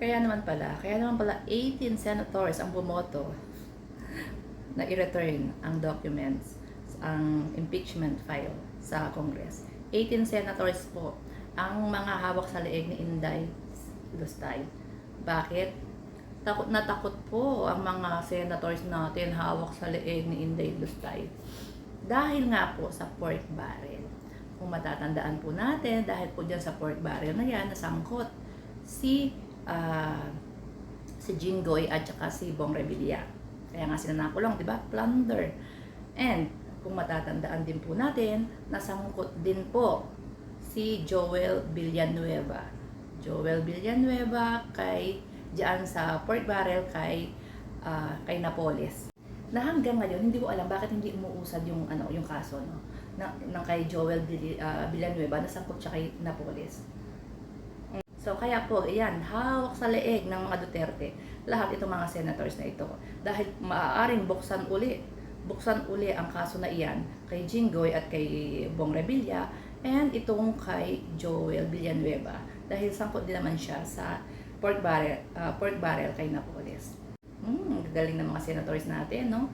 Kaya naman pala 18 senators ang bumoto na i-return ang documents, ang impeachment file sa Congress. 18 senators po ang mga hawak sa leeg ni Inday Lustay. Bakit? Takot na takot po ang mga senators natin hawak sa leeg ni Inday Lustay. Dahil nga po sa pork barrel. Kung matatandaan po natin, dahil po dyan sa pork barrel na yan, nasangkot si Jinggoy at saka si Bong Revilla. Kaya nga sila nakulong, di ba? Plunder. And kung matatandaan din po natin, nasangkot din po si Joel Villanueva. Joel Villanueva kay diyan sa pork barrel kay Napoles. Na hanggang ngayon hindi ko alam bakit hindi umuusad yung yung kaso ng kay Joel Villanueva, nasangkot siya kay Napoles. So kaya po, yan, hawak sa leeg ng mga Duterte lahat itong mga senators na ito. Dahil maaaring buksan uli ang kaso na iyan kay Jinggoy at kay Bong Revilla and itong kay Joel Villanueva. Dahil sangkot din naman siya sa pork barrel kay Napoles. Galing ng mga senators natin, no?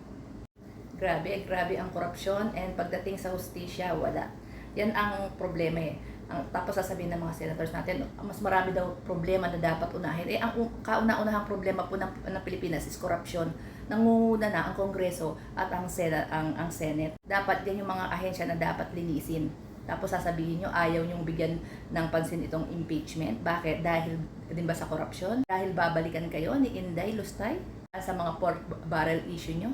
Grabe ang korupsyon and pagdating sa hustisya, wala. Yan ang problema eh. Tapos sasabihin ng mga senators natin, mas marami daw problema na dapat unahin. Ang kauna-unahang problema po ng Pilipinas is corruption. Nangunguna na ang Kongreso at ang Senate. Dapat yan yung mga ahensya na dapat linisin. Tapos sasabihin nyo, ayaw nyong bigyan ng pansin itong impeachment. Bakit? Dahil din ba sa corruption? Dahil babalikan kayo ni Inday Lustay sa mga pork barrel issue nyo?